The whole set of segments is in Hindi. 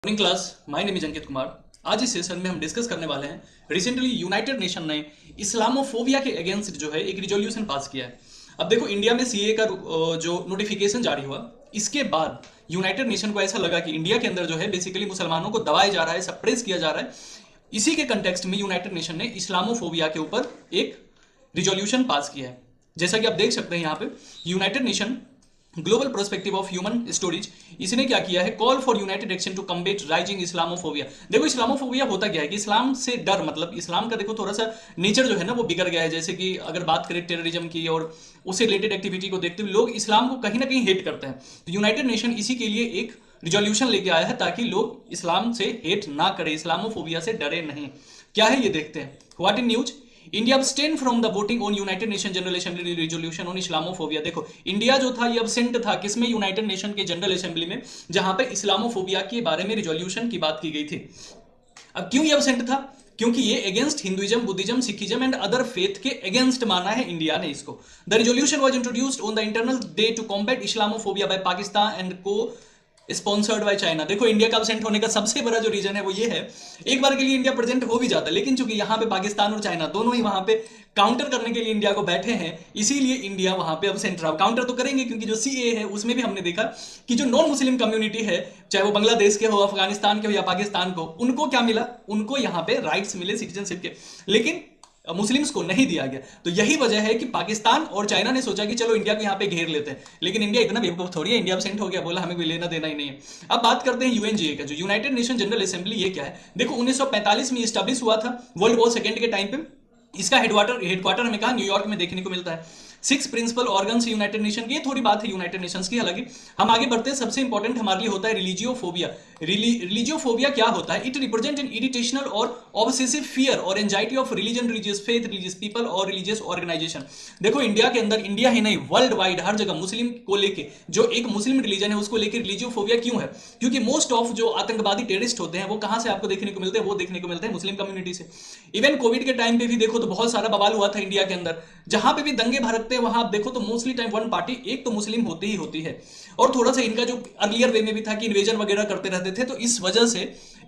Morning class. My name is Ankit Kumar. आज इस सेशन में हम डिस्कस करने वाले हैं रिसेंटली यूनाइटेड नेशन ने इस्लामोफोबिया के अगेंस्ट जो है एक रिजोल्यूशन पास किया है। अब देखो इंडिया में सीए का जो नोटिफिकेशन जारी हुआ, इसके बाद यूनाइटेड नेशन को ऐसा लगा कि इंडिया के अंदर जो है बेसिकली मुसलमानों को दबाया जा रहा है, सप्रेस किया जा रहा है। इसी के कंटेक्स्ट में यूनाइटेड नेशन ने इस्लामोफोबिया के ऊपर एक रिजोल्यूशन पास किया है। जैसा कि आप देख सकते हैं यहाँ पे United Nation global perspective of human stories, इसने क्या किया है, call for united action to combat rising Islamophobia. देखो इस्लामोफोबिया होता क्या है कि इस्लाम से डर, मतलब इस्लाम का देखो थोड़ा सा नेचर जो है ना वो बिगड़ गया है। जैसे कि अगर बात करें टेररिज्म की और उससे रिलेटेड एक्टिविटी को देखते हुए लोग इस्लाम को कहीं ना कहीं हेट करते हैं। तो यूनाइटेड नेशन इसी के लिए एक रिजोल्यूशन लेके आया है ताकि लोग इस्लाम से हेट ना करें, इस्लामोफोबिया से डरे नहीं। क्या है ये देखते हैं। What in news, India abstain from the voting on United Nation General assembly resolution on Islamophobia. देखो इंडिया जो था ये अब्सेंट था किसमें, यूनाइटेड नेशन के जनरल असेंबली में, जहां पे इस्लामोफोबिया के बारे में रिजोल्यूशन की बात की गई थी। अब क्यों ये अब्सेंट था, क्योंकि ये against Hinduism, Buddhism, Sikhism and other faith के अगेंस्ट माना है इंडिया ने इसको। The resolution was introduced on the internal day to combat Islamophobia by Pakistan and cosponsored by China. देखो इंडिया का अब्सेंट होने का सबसे बड़ा जो रीजन है वो ये है, एक बार के लिए इंडिया प्रेजेंट हो भी जाता है, लेकिन चूंकि यहाँ पे पाकिस्तान और चाइना दोनों ही वहां पे काउंटर करने के लिए इंडिया को बैठे हैं, इसीलिए इंडिया वहां पे अब्सेंट रहा। काउंटर तो करेंगे क्योंकि जो सीए है उसमें भी हमने देखा कि जो नॉन मुस्लिम कम्युनिटी है, चाहे वो बांग्लादेश के हो, अफगानिस्तान के हो या पाकिस्तान को, उनको क्या मिला, उनको यहाँ पे राइट्स मिले सिटीजनशिप के, लेकिन मुस्लिम्स को नहीं दिया गया। तो यही वजह है कि पाकिस्तान और चाइना ने सोचा कि चलो इंडिया को यहाँ पे घेर लेते हैं, लेकिन इंडिया इतना बेवकूफ थोड़ी है, इंडिया अब्सेंट हो गया, बोला हमें कोई लेना देना ही नहीं है। अब बात करते हैं यूएनजीए का, जो यूनाइटेड नेशन जनरल असेंबली, ये क्या है। देखो 1945 में स्टैब्लिश हुआ था वर्ल्ड वॉर सेकेंड के टाइम पे। इसका हेडक्वार्टर हमें कहा न्यूयॉर्क में देखने को मिलता है। 6 प्रिंसिपल ऑर्गन्स यूनाइटेड नेशन की, ये थोड़ी बात है यूनाइटेड नेशंस की। हालांकि हम आगे बढ़ते हैं, सबसे इंपॉर्टेंट हमारे लिए होता है रिलीजियोफोबिया। रिलीजियोफोबिया क्या होता है, इट रिप्रेजेंट एन इरिटेशनल और ऑब्सेसिव फियर और anxiety of religion, religious faith, religious people और रिलीजियस ऑर्गेनाइजेशन। देखो इंडिया के अंदर, इंडिया ही नहीं वर्ल्ड वाइड हर जगह मुस्लिम को लेके, जो एक मुस्लिम रिलीजन है उसको लेकर रिलीजियोफोबिया क्यों है, क्योंकि मोस्ट ऑफ जो आतंकवादी टेररिस्ट होते हैं वो कहां से आपको देखने को मिलते हैं, वो देखने को मिलते हैं मुस्लिम कम्युनिटी से। इवन कोविड के टाइम पे भी देखो तो बहुत सारा बवाल हुआ था इंडिया के अंदर, जहां पे भी दंगे भड़कते हैं वहां आप देखो तो मोस्टली टाइम वन पार्टी एक तो मुस्लिम होती ही होती है, और थोड़ा सा इनका जो अर्लियर वे में भी था कि इन्वेजन वगैरह करते रहते थे। तो इस वजह से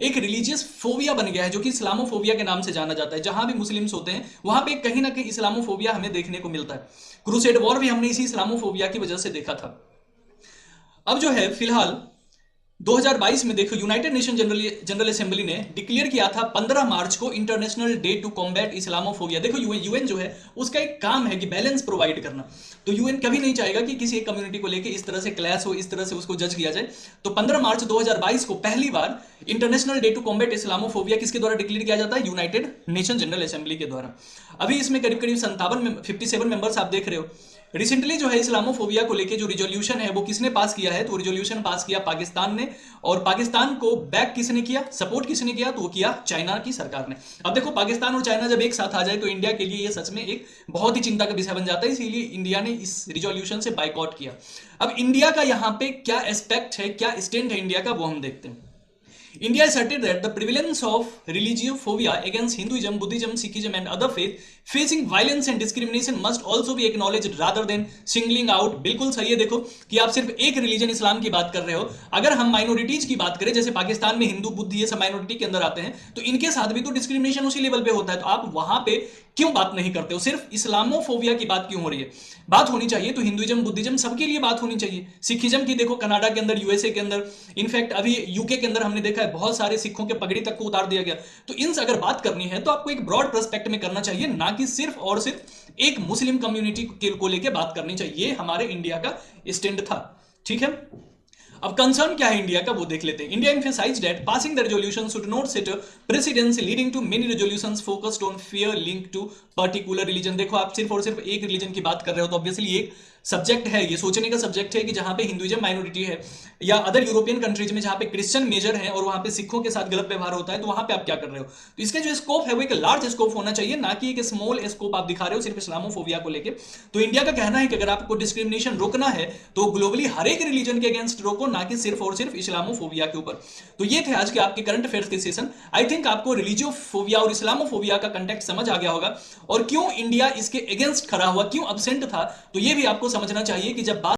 एक रिलीजियस फोबिया बन गया है जो कि इस्लामोफोबिया के नाम से जाना जाता है। जहां भी मुस्लिम्स होते हैं वहां पे कहीं ना कहीं इस्लामोफोबिया हमें देखने को मिलता है। क्रूसेड वॉर भी हमने इसी इस्लामोफोबिया की वजह से देखा था। अब जो है फिलहाल 2022 में देखो यूनाइटेड नेशन जनरल असेंबली ने डिक्लेयर किया था 15 मार्च को international day to combat Islamophobia. देखो यूएन जो है उसका एक काम है कि बैलेंस प्रोवाइड करना। तो यूएन कभी नहीं चाहेगा कि किसी एक कम्युनिटी को लेके इस तरह से क्लैश हो, इस तरह से उसको जज किया जाए। तो 15 मार्च 2022 को पहली बार international day to combat Islamophobia किसके द्वारा डिक्लेयर किया जाता है, यूनाइटेड नेशन जनरल असेंबली के द्वारा। अभी इसमें करीब करीब 57 मेंबर्स आप देख रहे हो। रिसेंटली जो है इस्लामोफोबिया को लेके जो रिजोल्यूशन है वो किसने पास किया है, तो रिजोल्यूशन पास किया पाकिस्तान ने, और पाकिस्तान को बैक किसने किया, सपोर्ट किसने किया, तो वो किया चाइना की सरकार ने। अब देखो पाकिस्तान और चाइना जब एक साथ आ जाए तो इंडिया के लिए ये सच में एक बहुत ही चिंता का विषय बन जाता है, इसीलिए इंडिया ने इस रिजोल्यूशन से बाइकआउट किया। अब इंडिया का यहाँ पे क्या एस्पेक्ट है, क्या स्टैंड है इंडिया का, वो हम देखते हैं। India asserted that the prevalence of religiophobia against Hinduism, Buddhism, Sikhism and other faith facing violence and discrimination must also be acknowledged rather than singling out। बिल्कुल सही है। देखो कि आप सिर्फ एक रिलीजन इस्लाम की बात कर रहे हो, अगर हम माइनॉरिटीज की बात करें, जैसे पाकिस्तान में हिंदू बुद्ध ये सब माइनॉरिटी के अंदर आते हैं, तो इनके साथ भी तो डिस्क्रिमिनेशन उसी लेवल पे होता है। तो आप वहां पे क्यों बात नहीं करते हो, सिर्फ इस्लामोफोबिया की बात क्यों हो रही है। बात होनी चाहिए तो हिंदुइज्म, बुद्धिज्म सबके लिए बात होनी चाहिए। सिखिज्म की देखो कनाडा के अंदर, यूएसए के अंदर, इनफैक्ट अभी यूके के अंदर हमने देखा है बहुत सारे सिखों के पगड़ी तक को उतार दिया गया। तो इनसे अगर बात करनी है तो आपको एक ब्रॉड पर्सपेक्ट में करना चाहिए, ना कि सिर्फ और सिर्फ एक मुस्लिम कम्युनिटी को लेकर बात करनी चाहिए। ये हमारे इंडिया का स्टैंड था, ठीक है। अब कंसर्न क्या है इंडिया का वो देख लेते हैं। India emphasised that passing the resolution should not set a precedence leading to many resolutions focused on fear link to particular religion. देखो आप सिर्फ और सिर्फ एक रिलीजन की बात कर रहे हो तो ऑब्वियसली एक सब्जेक्ट है, ये सोचने का सब्जेक्ट है कि जहां पे हिंदुइज्म माइनॉरिटी है, या अदर यूरोपियन कंट्रीज में जहां पे क्रिश्चियन मेजर है और वहां पे सिखों के साथ गलत व्यवहार होता है, तो वहां पे आप क्या कर रहे हो। तो इसका जो स्कोप है वो एक लार्ज स्कोप होना चाहिए, ना कि एक स्मॉल स्कोप आप दिखा रहे हो सिर्फ इस्लामोफोबिया को लेके। तो इंडिया का कहना है कि अगर आपको डिस्क्रिमिनेशन रोकना है तो ग्लोबली हर एक रिलीजन के अगेंस्ट रोको, ना कि सिर्फ और सिर्फ इस्लामोफोबिया के ऊपर। तो ये थे आज के आपके करंट अफेयर्स के सेशन। आई थिंक आपको रिलीजियोफोबिया और इस्लामोफोबिया का कंटेक्ट समझ आ गया होगा, और क्यों इंडिया इसके अगेंस्ट खड़ा हुआ, क्यों अब्सेंट था। तो ये भी आपको समझना चाहिए कि जब बात